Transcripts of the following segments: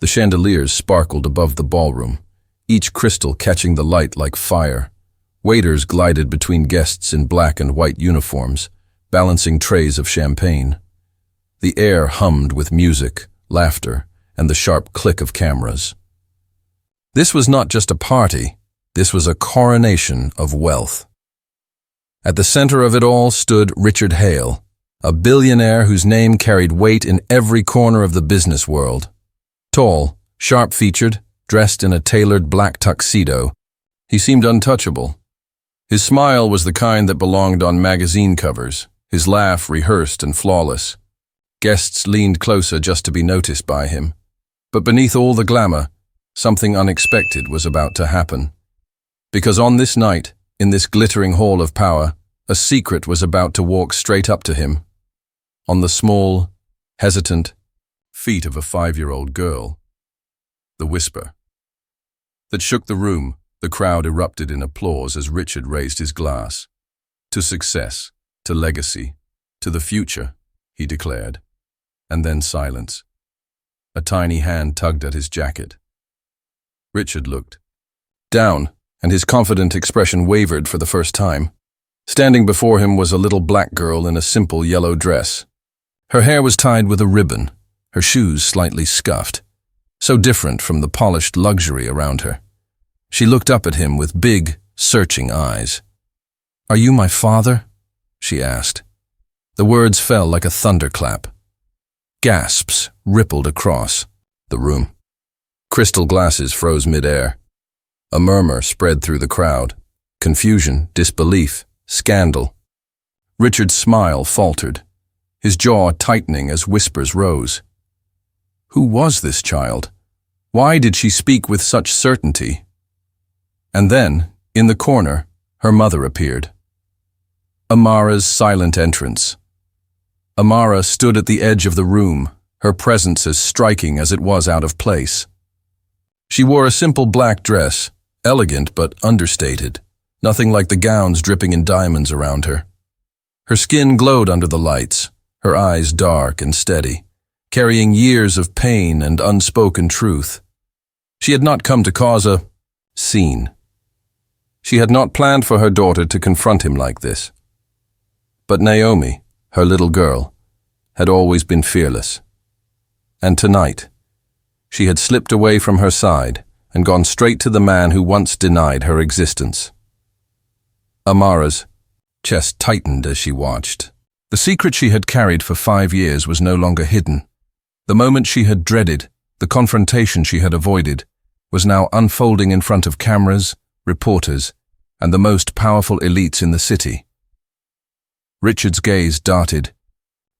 The chandeliers sparkled above the ballroom, each crystal catching the light like fire. Waiters glided between guests in black and white uniforms, balancing trays of champagne. The air hummed with music, laughter, and the sharp click of cameras. This was not just a party, this was a coronation of wealth. At the center of it all stood Richard Hale, a billionaire whose name carried weight in every corner of the business world. Tall, sharp-featured, dressed in a tailored black tuxedo, he seemed untouchable. His smile was the kind that belonged on magazine covers, his laugh rehearsed and flawless. Guests leaned closer just to be noticed by him. But beneath all the glamour, something unexpected was about to happen. Because on this night, in this glittering hall of power, a secret was about to walk straight up to him. On the small, hesitant feet of a 5-year-old girl. The whisper that shook the room. The crowd erupted in applause as Richard raised his glass. To success, to legacy, to the future, he declared. And then silence. A tiny hand tugged at his jacket. Richard looked down, and his confident expression wavered for the first time. Standing before him was a little black girl in a simple yellow dress. Her hair was tied with a ribbon, her shoes slightly scuffed, so different from the polished luxury around her. She looked up at him with big, searching eyes. "Are you my father?" she asked. The words fell like a thunderclap. Gasps rippled across the room. Crystal glasses froze mid-air. A murmur spread through the crowd. Confusion, disbelief, scandal. Richard's smile faltered, his jaw tightening as whispers rose. Who was this child? Why did she speak with such certainty? And then, in the corner, her mother appeared. Amara's silent entrance. Amara stood at the edge of the room, her presence as striking as it was out of place. She wore a simple black dress, elegant but understated, nothing like the gowns dripping in diamonds around her. Her skin glowed under the lights, her eyes dark and steady, carrying years of pain and unspoken truth. She had not come to cause a scene. She had not planned for her daughter to confront him like this. But Naomi, her little girl, had always been fearless. And tonight, she had slipped away from her side and gone straight to the man who once denied her existence. Amara's chest tightened as she watched. The secret she had carried for 5 years was no longer hidden. The moment she had dreaded, the confrontation she had avoided, was now unfolding in front of cameras, reporters, and the most powerful elites in the city. Richard's gaze darted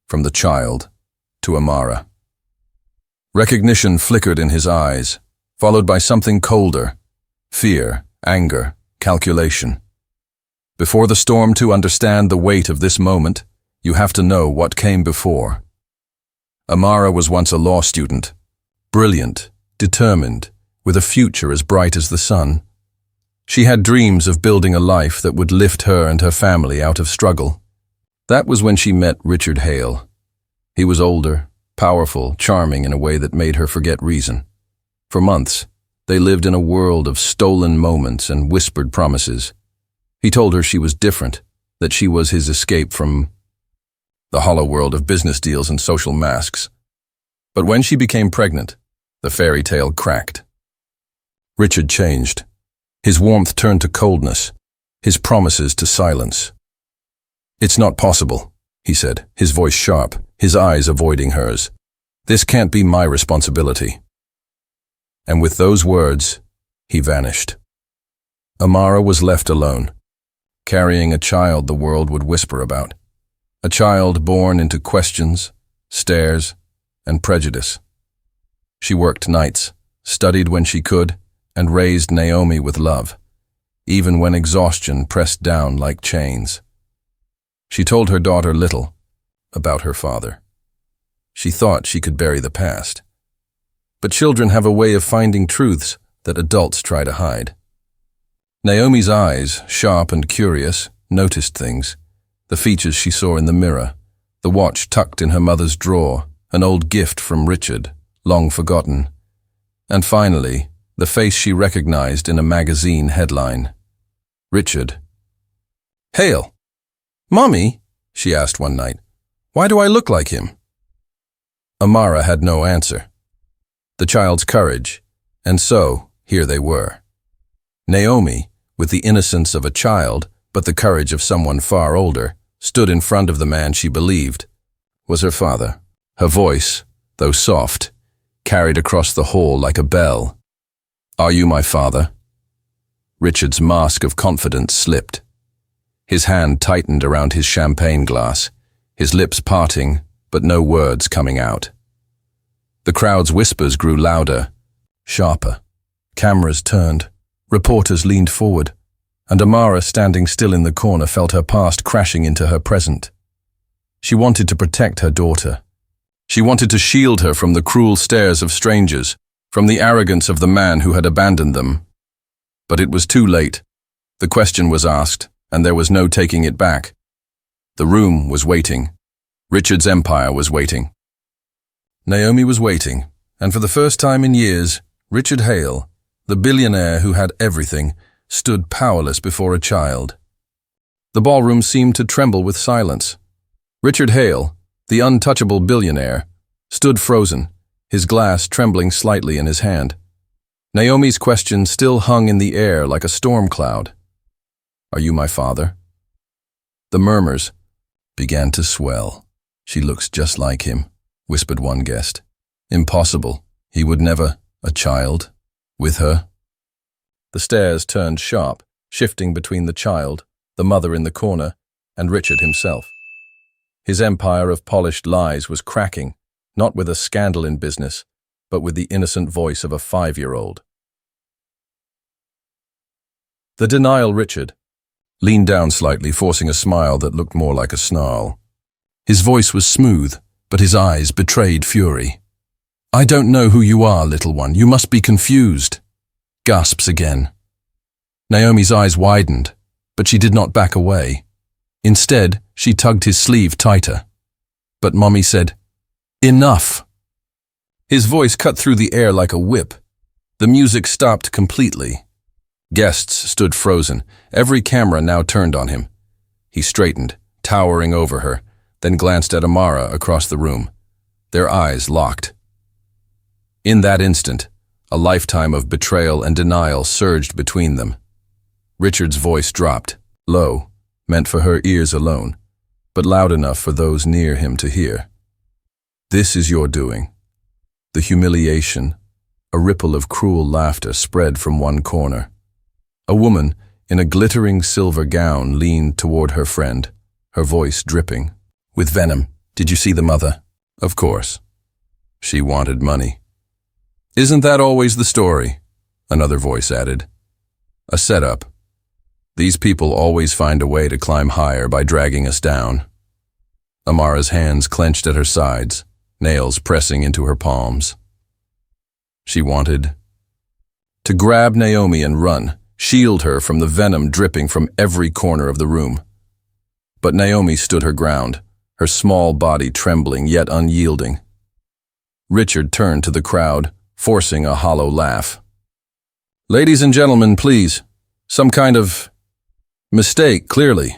from the child to Amara. Recognition flickered in his eyes, followed by something colder: fear, anger, calculation. Before the storm, to understand the weight of this moment, you have to know what came before. Amara was once a law student, brilliant, determined, with a future as bright as the sun. She had dreams of building a life that would lift her and her family out of struggle. That was when she met Richard Hale. He was older, powerful, charming in a way that made her forget reason. For months, they lived in a world of stolen moments and whispered promises. He told her she was different, that she was his escape from the hollow world of business deals and social masks. But when she became pregnant, the fairy tale cracked. Richard changed. His warmth turned to coldness, his promises to silence. "It's not possible," he said, his voice sharp, his eyes avoiding hers. "This can't be my responsibility." And with those words, he vanished. Amara was left alone, carrying a child the world would whisper about. A child born into questions, stares, and prejudice. She worked nights, studied when she could, and raised Naomi with love, even when exhaustion pressed down like chains. She told her daughter little about her father. She thought she could bury the past. But children have a way of finding truths that adults try to hide. Naomi's eyes, sharp and curious, noticed things: the features she saw in the mirror, the watch tucked in her mother's drawer, an old gift from Richard, long forgotten, And finally, the face she recognized in a magazine headline. Richard. "Hale. Mommy," she asked one night, "why do I look like him?" Amara had no answer. The child's courage, and so here they were. Naomi, with the innocence of a child, but the courage of someone far older, stood in front of the man she believed was her father. Her voice, though soft, carried across the hall like a bell. "Are you my father?" Richard's mask of confidence slipped. His hand tightened around his champagne glass, his lips parting, but no words coming out. The crowd's whispers grew louder, sharper. Cameras turned, reporters leaned forward, and Amara, standing still in the corner, felt her past crashing into her present. She wanted to protect her daughter. She wanted to shield her from the cruel stares of strangers, from the arrogance of the man who had abandoned them. But it was too late. The question was asked, and there was no taking it back. The room was waiting. Richard's empire was waiting. Naomi was waiting, and for the first time in years, Richard Hale, the billionaire who had everything, stood powerless before a child. The ballroom seemed to tremble with silence. Richard Hale, the untouchable billionaire, stood frozen, his glass trembling slightly in his hand. Naomi's question still hung in the air like a storm cloud. "Are you my father?" The murmurs began to swell. "She looks just like him," whispered one guest. "Impossible. He would never. A child? With her?" The stares turned sharp, shifting between the child, the mother in the corner, and Richard himself. His empire of polished lies was cracking, not with a scandal in business, but with the innocent voice of a 5-year-old. The denial Richard leaned down slightly, forcing a smile that looked more like a snarl. His voice was smooth, but his eyes betrayed fury. "I don't know who you are, little one. You must be confused." Gasps again. Naomi's eyes widened, but she did not back away. Instead, she tugged his sleeve tighter. But Mommy said, "Enough." His voice cut through the air like a whip. The music stopped completely. Guests stood frozen, every camera now turned on him. He straightened, towering over her, then glanced at Amara across the room. Their eyes locked. In that instant, a lifetime of betrayal and denial surged between them. Richard's voice dropped, low, meant for her ears alone, but loud enough for those near him to hear. "This is your doing." The humiliation, a ripple of cruel laughter spread from one corner. A woman in a glittering silver gown leaned toward her friend, her voice dripping with venom. "Did you see the mother?" "Of course. She wanted money." "Isn't that always the story?" another voice added. "A setup. These people always find a way to climb higher by dragging us down." Amara's hands clenched at her sides, nails pressing into her palms. She wanted to grab Naomi and run, shield her from the venom dripping from every corner of the room. But Naomi stood her ground, her small body trembling yet unyielding. Richard turned to the crowd, forcing a hollow laugh. "Ladies and gentlemen, please. Some kind of mistake, clearly.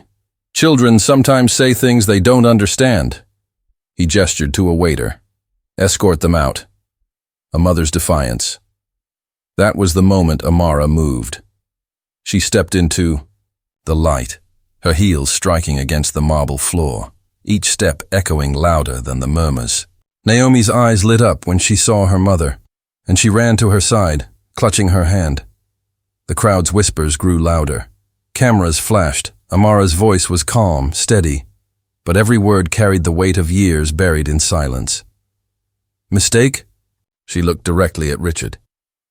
Children sometimes say things they don't understand." He gestured to a waiter. "Escort them out." A mother's defiance. That was the moment Amara moved. She stepped into the light, her heels striking against the marble floor, each step echoing louder than the murmurs. Naomi's eyes lit up when she saw her mother, and she ran to her side, clutching her hand. The crowd's whispers grew louder. Cameras flashed. Amara's voice was calm, steady, but every word carried the weight of years buried in silence. "Mistake?" She looked directly at Richard.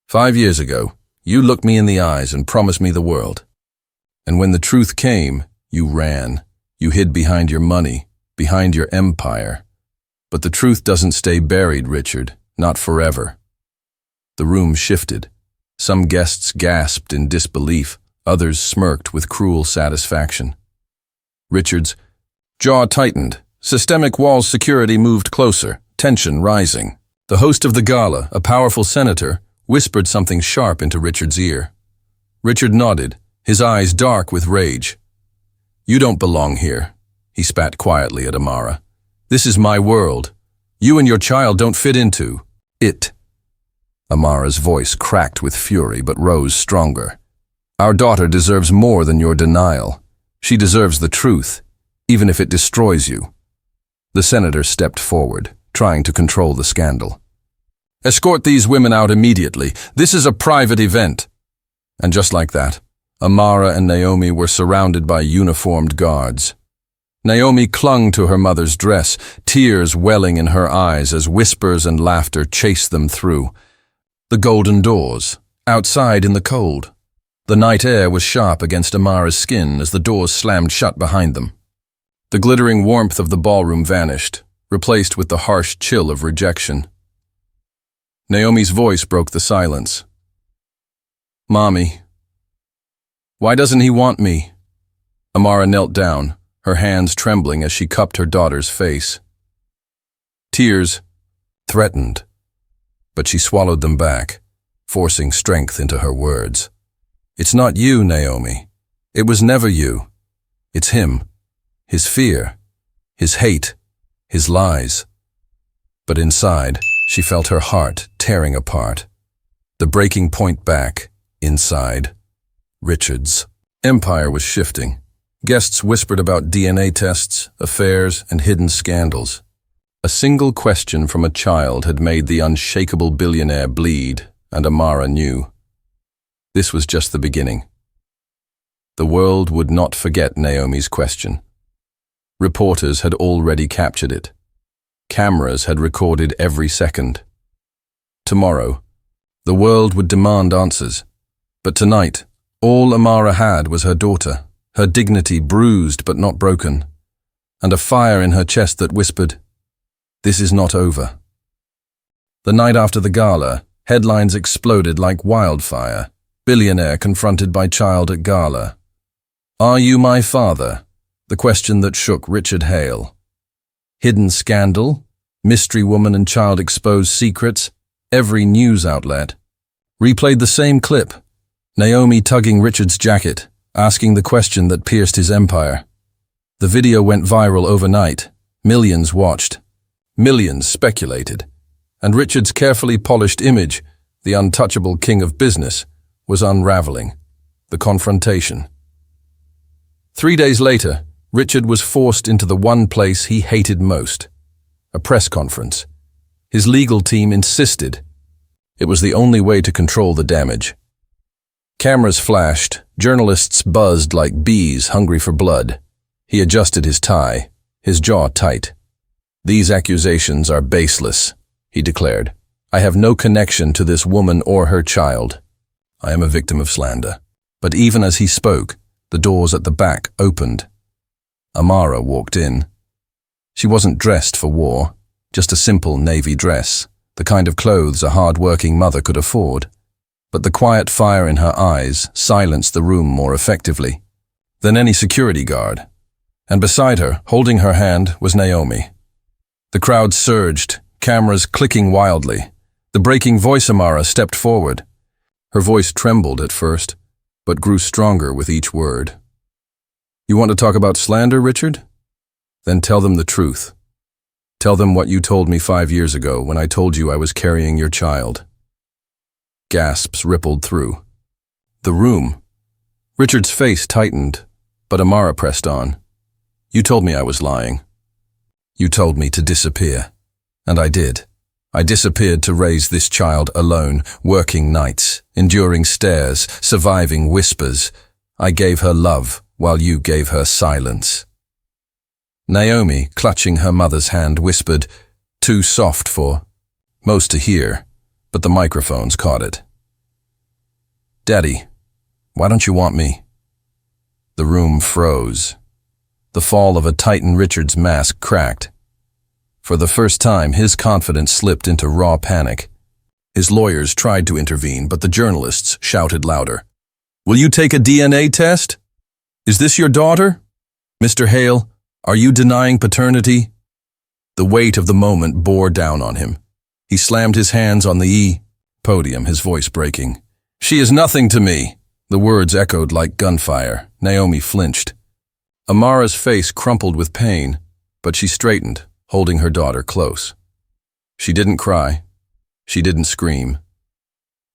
5 years ago, you looked me in the eyes and promised me the world. And when the truth came, you ran. You hid behind your money, behind your empire. But the truth doesn't stay buried, Richard, not forever." The room shifted. Some guests gasped in disbelief, others smirked with cruel satisfaction. Richard's jaw tightened. Systemic wall security moved closer, tension rising. The host of the gala, a powerful senator, whispered something sharp into Richard's ear. Richard nodded, his eyes dark with rage. "You don't belong here," he spat quietly at Amara. "This is my world. You and your child don't fit into it." Amara's voice cracked with fury but rose stronger. "Our daughter deserves more than your denial. She deserves the truth, even if it destroys you." The senator stepped forward, trying to control the scandal. "Escort these women out immediately. This is a private event." And just like that, Amara and Naomi were surrounded by uniformed guards. Naomi clung to her mother's dress, tears welling in her eyes as whispers and laughter chased them through the golden doors, outside in the cold. The night air was sharp against Amara's skin as the doors slammed shut behind them. The glittering warmth of the ballroom vanished, replaced with the harsh chill of rejection. Naomi's voice broke the silence. "Mommy, why doesn't he want me?" Amara knelt down, her hands trembling as she cupped her daughter's face. Tears threatened, but she swallowed them back, forcing strength into her words. "It's not you, Naomi. It was never you. It's him. His fear, his hate, his lies." But inside, she felt her heart tearing apart. The breaking point back, inside, Richard's empire was shifting. Guests whispered about DNA tests, affairs, and hidden scandals. A single question from a child had made the unshakable billionaire bleed, and Amara knew. This was just the beginning. The world would not forget Naomi's question. Reporters had already captured it. Cameras had recorded every second. Tomorrow, the world would demand answers. But tonight, all Amara had was her daughter, her dignity bruised but not broken, and a fire in her chest that whispered, "This is not over." The night after the gala, headlines exploded like wildfire. Billionaire confronted by child at gala. "Are you my father?" The question that shook Richard Hale. Hidden scandal, mystery woman and child expose secrets. Every news outlet replayed the same clip. Naomi tugging Richard's jacket, asking the question that pierced his empire. The video went viral overnight. Millions watched. Millions speculated. And Richard's carefully polished image, the untouchable king of business, was unraveling. The confrontation. 3 days later, Richard was forced into the one place he hated most, a press conference. His legal team insisted. It was the only way to control the damage. Cameras flashed, journalists buzzed like bees hungry for blood. He adjusted his tie, his jaw tight. "These accusations are baseless," he declared. "I have no connection to this woman or her child. I am a victim of slander." But even as he spoke, the doors at the back opened. Amara walked in. She wasn't dressed for war, just a simple navy dress, the kind of clothes a hard-working mother could afford. But the quiet fire in her eyes silenced the room more effectively than any security guard. And beside her, holding her hand, was Naomi. The crowd surged, cameras clicking wildly. The breaking voice Amara stepped forward. Her voice trembled at first, but grew stronger with each word. "You want to talk about slander, Richard? Then tell them the truth. Tell them what you told me 5 years ago when I told you I was carrying your child." Gasps rippled through the room. Richard's face tightened, but Amara pressed on. "You told me I was lying. You told me to disappear. And I did. I disappeared to raise this child alone, working nights, enduring stares, surviving whispers. I gave her love while you gave her silence." Naomi, clutching her mother's hand, whispered, too soft for most to hear, but the microphones caught it. "Daddy, why don't you want me?" The room froze. The fall of a Titan Richard's mask cracked. For the first time, his confidence slipped into raw panic. His lawyers tried to intervene, but the journalists shouted louder. "Will you take a DNA test? Is this your daughter? Mr. Hale, are you denying paternity?" The weight of the moment bore down on him. He slammed his hands on the Podium, his voice breaking. "She is nothing to me." The words echoed like gunfire. Naomi flinched. Amara's face crumpled with pain, but she straightened, holding her daughter close. She didn't cry. She didn't scream.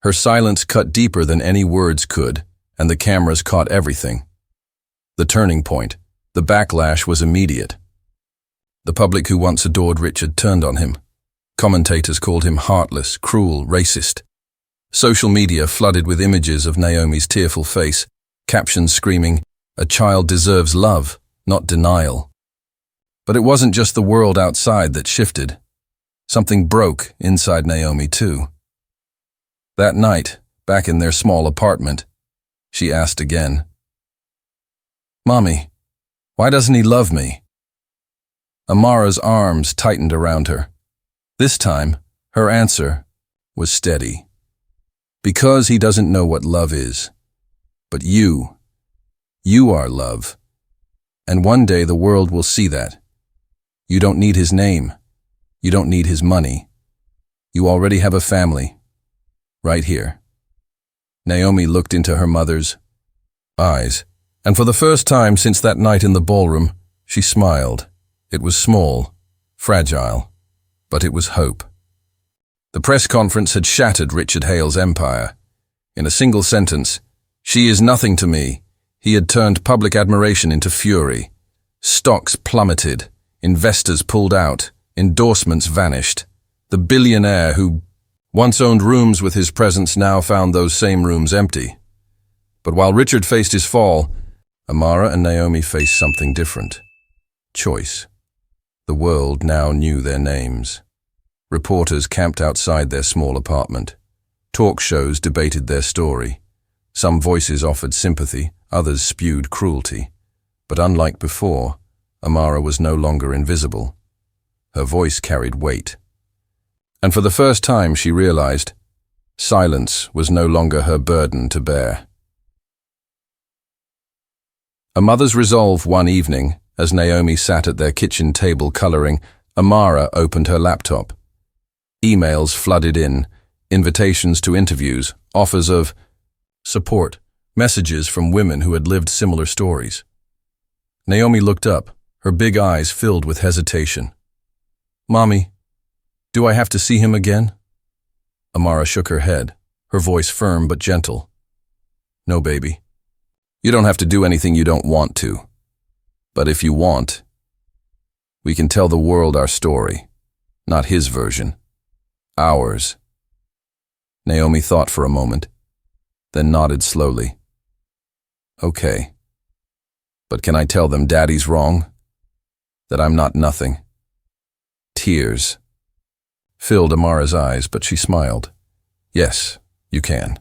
Her silence cut deeper than any words could, and the cameras caught everything. The turning point, the backlash was immediate. The public who once adored Richard turned on him. Commentators called him heartless, cruel, racist. Social media flooded with images of Naomi's tearful face, captions screaming, "A child deserves love, not denial." But it wasn't just the world outside that shifted. Something broke inside Naomi too. That night, back in their small apartment, she asked again, "Mommy, why doesn't he love me?" Amara's arms tightened around her. This time, her answer was steady. "Because he doesn't know what love is. But you are love. And one day the world will see that. You don't need his name. You don't need his money. You already have a family. Right here." Naomi looked into her mother's eyes, and for the first time since that night in the ballroom, she smiled. It was small, fragile, but it was hope. The press conference had shattered Richard Hale's empire. In a single sentence, "She is nothing to me," he had turned public admiration into fury. Stocks plummeted, investors pulled out, endorsements vanished. The billionaire who once owned rooms with his presence now found those same rooms empty. But while Richard faced his fall, Amara and Naomi faced something different. Choice. The world now knew their names. Reporters camped outside their small apartment. Talk shows debated their story. Some voices offered sympathy, others spewed cruelty. But unlike before, Amara was no longer invisible. Her voice carried weight. And for the first time she realized, silence was no longer her burden to bear. A mother's resolve one evening, as Naomi sat at their kitchen table coloring, Amara opened her laptop. Emails flooded in, invitations to interviews, offers of support, messages from women who had lived similar stories. Naomi looked up, her big eyes filled with hesitation. "Mommy, do I have to see him again?" Amara shook her head, her voice firm but gentle. "No, baby. You don't have to do anything you don't want to. But if you want, we can tell the world our story, not his version. Ours." Naomi thought for a moment, then nodded slowly. "Okay. But can I tell them Daddy's wrong? That I'm not nothing?" Tears filled Amara's eyes, but she smiled. "Yes, you can."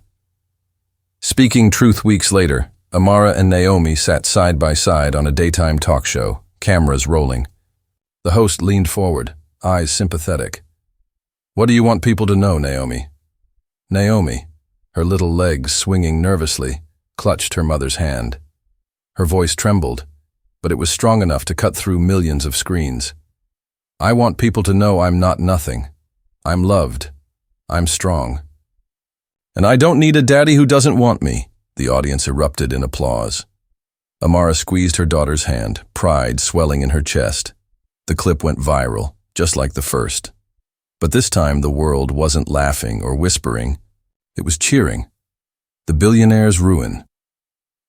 Speaking truth weeks later, Amara and Naomi sat side by side on a daytime talk show, cameras rolling. The host leaned forward, eyes sympathetic. "What do you want people to know, Naomi?" Naomi, her little legs swinging nervously, clutched her mother's hand. Her voice trembled, but it was strong enough to cut through millions of screens. "I want people to know I'm not nothing. I'm loved. I'm strong. And I don't need a daddy who doesn't want me." The audience erupted in applause. Amara squeezed her daughter's hand, pride swelling in her chest. The clip went viral, just like the first. But this time the world wasn't laughing or whispering. It was cheering. The billionaire's ruin.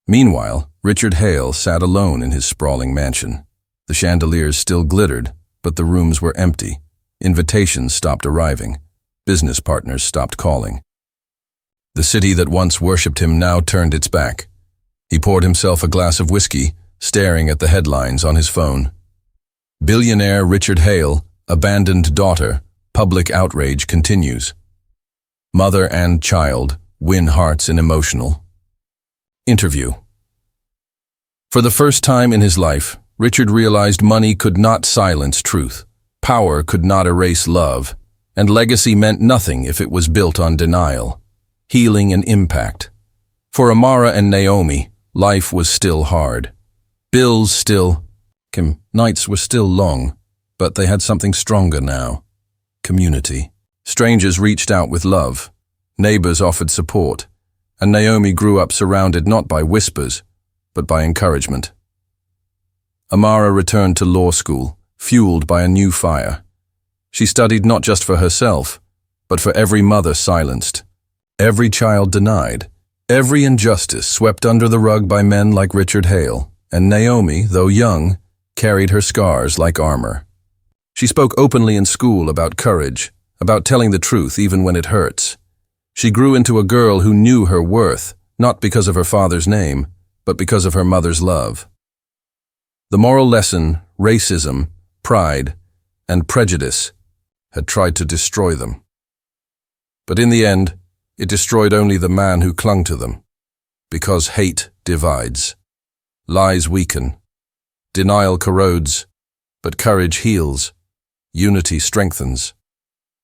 Meanwhile, Richard Hale sat alone in his sprawling mansion. The chandeliers still glittered, but the rooms were empty. Invitations stopped arriving. Business partners stopped calling. The city that once worshipped him now turned its back. He poured himself a glass of whiskey, staring at the headlines on his phone. Billionaire Richard Hale, abandoned daughter, public outrage continues. Mother and child win hearts in emotional. Interview. For the first time in his life, Richard realized money could not silence truth, power could not erase love, and legacy meant nothing if it was built on denial, healing and impact. For Amara and Naomi, life was still hard. Bills still, nights were still long, but they had something stronger now. Community. Strangers reached out with love. Neighbors offered support, and Naomi grew up surrounded not by whispers, but by encouragement. Amara returned to law school, fueled by a new fire. She studied not just for herself, but for every mother silenced, every child denied, every injustice swept under the rug by men like Richard Hale, and Naomi, though young, carried her scars like armor. She spoke openly in school about courage, about telling the truth even when it hurts. She grew into a girl who knew her worth, not because of her father's name, but because of her mother's love. The moral lesson, racism, pride, and prejudice had tried to destroy them. But in the end, it destroyed only the man who clung to them, because hate divides, lies weaken, denial corrodes, but courage heals, unity strengthens,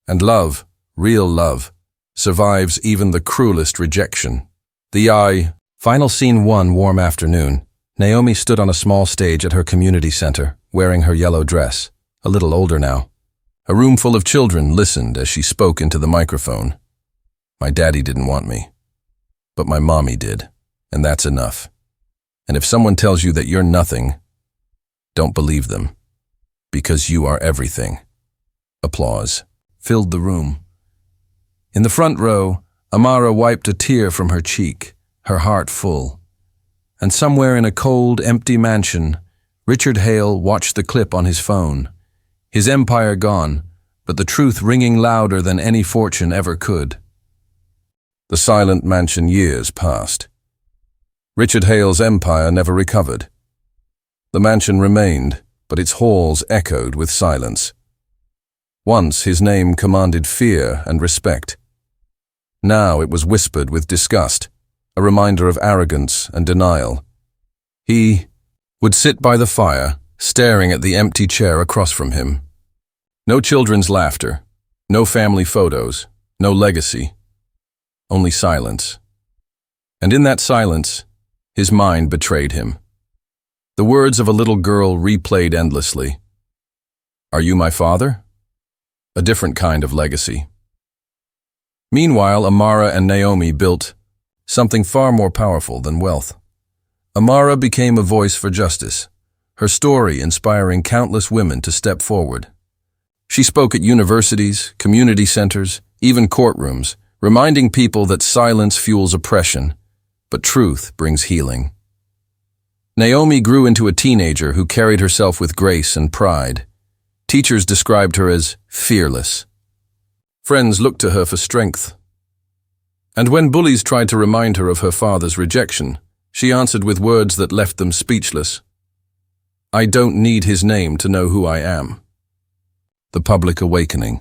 and love, real love, survives even the cruelest rejection. Final scene 1, warm afternoon. Naomi stood on a small stage at her community center, wearing her yellow dress, a little older now. A room full of children listened as she spoke into the microphone. My daddy didn't want me, but my mommy did, and that's enough. And if someone tells you that you're nothing, don't believe them, because you are everything. Applause filled the room. In the front row, Amara wiped a tear from her cheek, her heart full. And somewhere in a cold, empty mansion, Richard Hale watched the clip on his phone. His empire gone, but the truth ringing louder than any fortune ever could. The silent mansion years passed. Richard Hale's empire never recovered. The mansion remained, but its halls echoed with silence. Once his name commanded fear and respect. Now it was whispered with disgust, a reminder of arrogance and denial. He would sit by the fire, staring at the empty chair across from him. No children's laughter, no family photos, no legacy, only silence. And in that silence, his mind betrayed him. The words of a little girl replayed endlessly. Are you my father? A different kind of legacy. Meanwhile, Amara and Naomi built something far more powerful than wealth. Amara became a voice for justice, her story inspiring countless women to step forward. She spoke at universities, community centers, even courtrooms, reminding people that silence fuels oppression, but truth brings healing. Naomi grew into a teenager who carried herself with grace and pride. Teachers described her as fearless. Friends looked to her for strength. And when bullies tried to remind her of her father's rejection, she answered with words that left them speechless. I don't need his name to know who I am. The public awakening.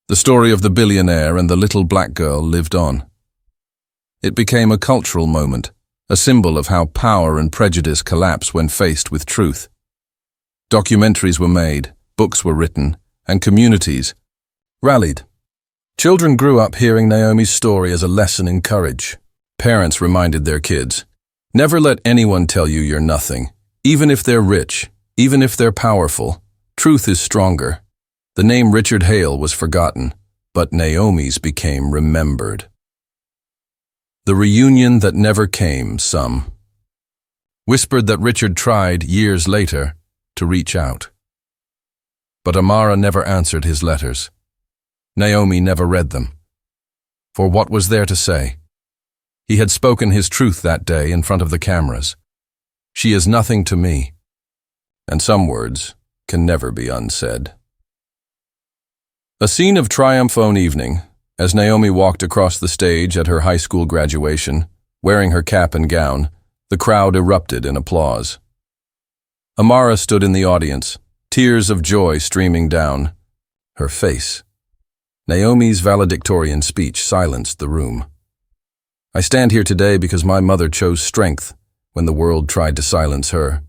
The story of the billionaire and the little black girl lived on. It became a cultural moment, a symbol of how power and prejudice collapse when faced with truth. Documentaries were made, books were written, and communities rallied. Children grew up hearing Naomi's story as a lesson in courage. Parents reminded their kids, never let anyone tell you you're nothing. Even if they're rich, even if they're powerful, truth is stronger. The name Richard Hale was forgotten, but Naomi's became remembered. The reunion that never came, some whispered that Richard tried, years later, to reach out. But Amara never answered his letters. Naomi never read them. For what was there to say? He had spoken his truth that day in front of the cameras. She is nothing to me. And some words can never be unsaid. A scene of triumph one evening, as Naomi walked across the stage at her high school graduation, wearing her cap and gown, the crowd erupted in applause. Amara stood in the audience, tears of joy streaming down her face. Naomi's valedictorian speech silenced the room. I stand here today because my mother chose strength when the world tried to silence her.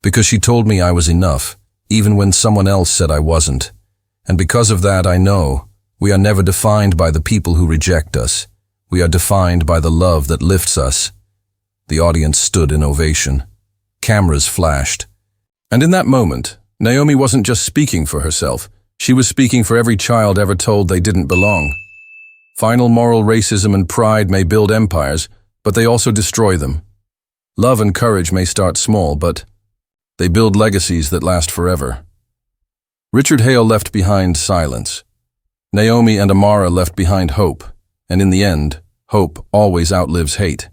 Because she told me I was enough, even when someone else said I wasn't. And because of that, I know we are never defined by the people who reject us. We are defined by the love that lifts us. The audience stood in ovation. Cameras flashed. And in that moment, Naomi wasn't just speaking for herself. She was speaking for every child ever told they didn't belong. Final moral racism and pride may build empires, but they also destroy them. Love and courage may start small, but they build legacies that last forever. Richard Hale left behind silence. Naomi and Amara left behind hope, and in the end, hope always outlives hate.